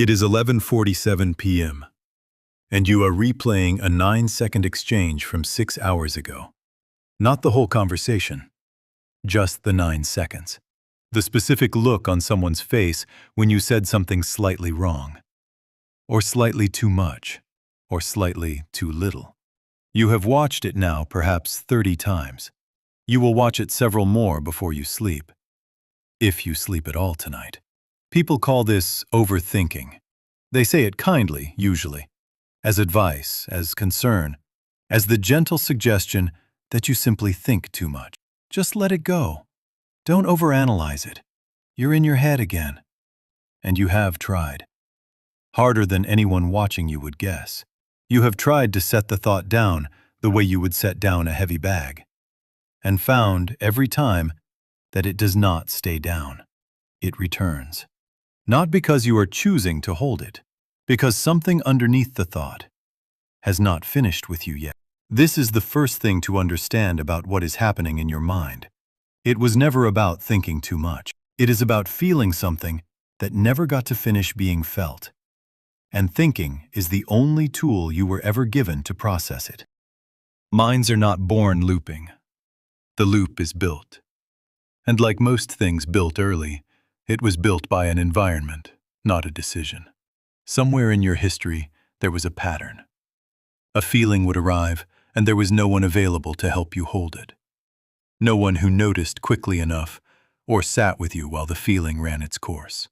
It is 11:47 p.m., and you are replaying a 9-second exchange from 6 hours ago. Not the whole conversation, just the 9 seconds. The specific look on someone's face when you said something slightly wrong, or slightly too much, or slightly too little. You have watched it now perhaps 30 times. You will watch it several more before you sleep, if you sleep at all tonight. People call this overthinking. They say it kindly, usually, as advice, as concern, as the gentle suggestion that you simply think too much. Just let it go. Don't overanalyze it. You're in your head again. And you have tried. Harder than anyone watching you would guess. You have tried to set the thought down the way you would set down a heavy bag, and found every time that it does not stay down. It returns. Not because you are choosing to hold it, because something underneath the thought has not finished with you yet. This is the first thing to understand about what is happening in your mind. It was never about thinking too much. It is about feeling something that never got to finish being felt. And thinking is the only tool you were ever given to process it. Minds are not born looping. The loop is built. And like most things built early, it was built by an environment, not a decision. Somewhere in your history, there was a pattern. A feeling would arrive, and there was no one available to help you hold it. No one who noticed quickly enough or sat with you while the feeling ran its course.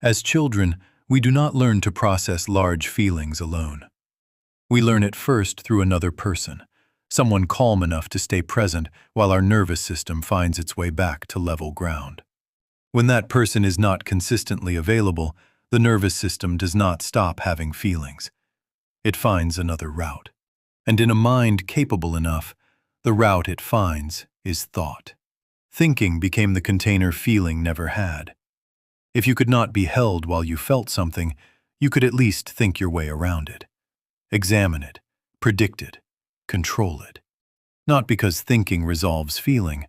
As children, we do not learn to process large feelings alone. We learn it first through another person, someone calm enough to stay present while our nervous system finds its way back to level ground. When that person is not consistently available, the nervous system does not stop having feelings. It finds another route. And in a mind capable enough, the route it finds is thought. Thinking became the container feeling never had. If you could not be held while you felt something, you could at least think your way around it. Examine it, predict it, control it. Not because thinking resolves feeling,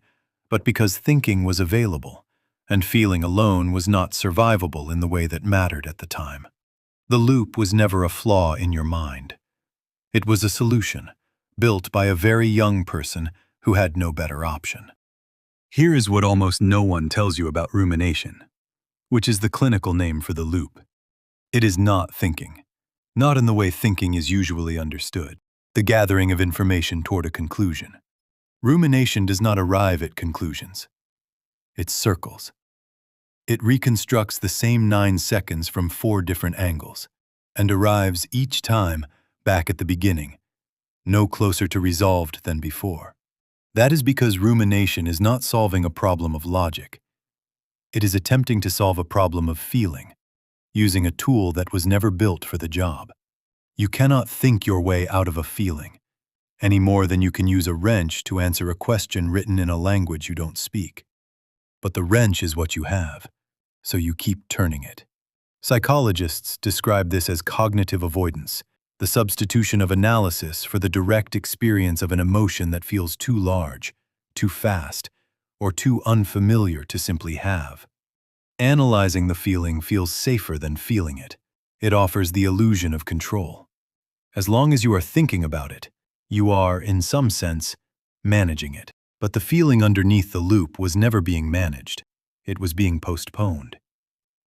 but because thinking was available, and feeling alone was not survivable in the way that mattered at the time. The loop was never a flaw in your mind. It was a solution, built by a very young person who had no better option. Here is what almost no one tells you about rumination, which is the clinical name for the loop. It is not thinking, not in the way thinking is usually understood, the gathering of information toward a conclusion. Rumination does not arrive at conclusions. It circles. It reconstructs the same 9 seconds from 4 different angles, and arrives each time back at the beginning, no closer to resolved than before. That is because rumination is not solving a problem of logic. It is attempting to solve a problem of feeling, using a tool that was never built for the job. You cannot think your way out of a feeling, any more than you can use a wrench to answer a question written in a language you don't speak. But the wrench is what you have, so you keep turning it. Psychologists describe this as cognitive avoidance, the substitution of analysis for the direct experience of an emotion that feels too large, too fast, or too unfamiliar to simply have. Analyzing the feeling feels safer than feeling it. It offers the illusion of control. As long as you are thinking about it, you are, in some sense, managing it. But the feeling underneath the loop was never being managed. It was being postponed.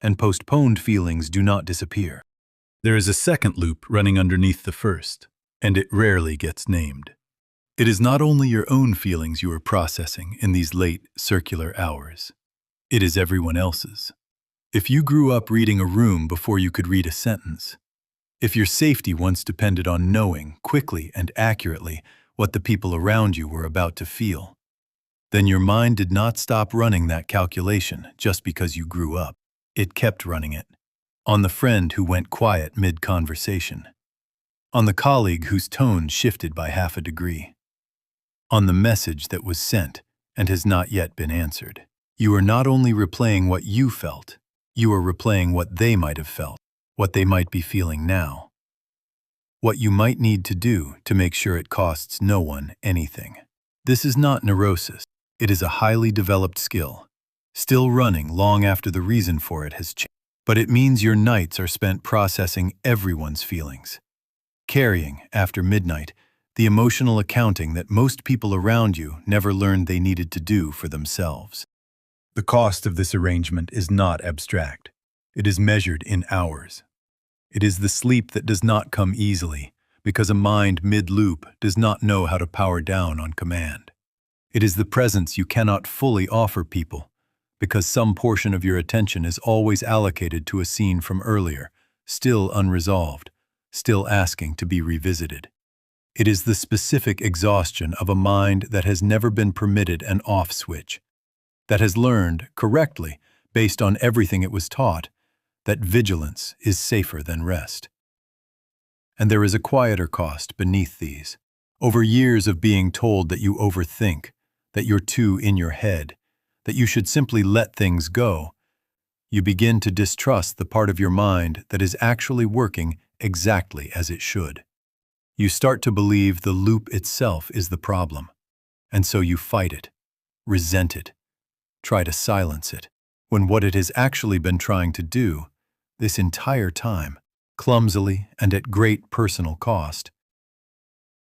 And postponed feelings do not disappear. There is a second loop running underneath the first, and it rarely gets named. It is not only your own feelings you are processing in these late, circular hours. It is everyone else's. If you grew up reading a room before you could read a sentence, if your safety once depended on knowing, quickly and accurately, what the people around you were about to feel, then your mind did not stop running that calculation just because you grew up. It kept running it. On the friend who went quiet mid-conversation. On the colleague whose tone shifted by half a degree. On the message that was sent and has not yet been answered. You are not only replaying what you felt, you are replaying what they might have felt, what they might be feeling now. What you might need to do to make sure it costs no one anything. This is not neurosis. It is a highly developed skill, still running long after the reason for it has changed. But it means your nights are spent processing everyone's feelings, carrying, after midnight, the emotional accounting that most people around you never learned they needed to do for themselves. The cost of this arrangement is not abstract. It is measured in hours. It is the sleep that does not come easily, because a mind mid-loop does not know how to power down on command. It is the presence you cannot fully offer people, because some portion of your attention is always allocated to a scene from earlier, still unresolved, still asking to be revisited. It is the specific exhaustion of a mind that has never been permitted an off switch, that has learned, correctly, based on everything it was taught, that vigilance is safer than rest. And there is a quieter cost beneath these. Over years of being told that you overthink, that you're too in your head, that you should simply let things go, you begin to distrust the part of your mind that is actually working exactly as it should. You start to believe the loop itself is the problem, and so you fight it, resent it, try to silence it, when what it has actually been trying to do, this entire time, clumsily and at great personal cost.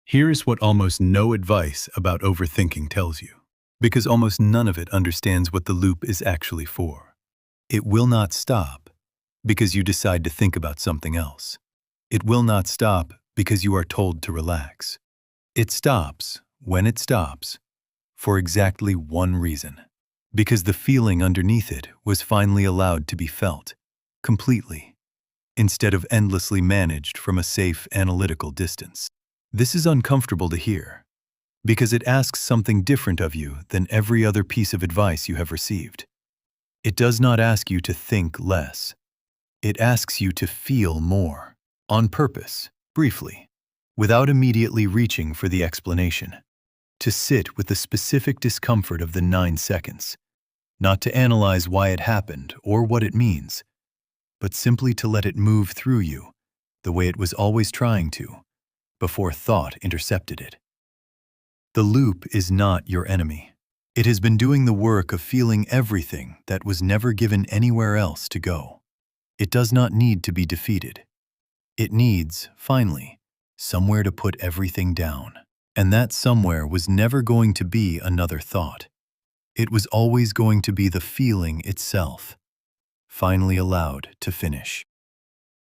Here is what almost no advice about overthinking tells you, because almost none of it understands what the loop is actually for. It will not stop because you decide to think about something else. It will not stop because you are told to relax. It stops, when it stops, for exactly one reason. Because the feeling underneath it was finally allowed to be felt, completely, instead of endlessly managed from a safe analytical distance. This is uncomfortable to hear, because it asks something different of you than every other piece of advice you have received. It does not ask you to think less. It asks you to feel more, on purpose, briefly, without immediately reaching for the explanation. To sit with the specific discomfort of the 9 seconds, not to analyze why it happened or what it means, but simply to let it move through you the way it was always trying to, before thought intercepted it. The loop is not your enemy. It has been doing the work of feeling everything that was never given anywhere else to go. It does not need to be defeated. It needs, finally, somewhere to put everything down. And that somewhere was never going to be another thought. It was always going to be the feeling itself, finally allowed to finish.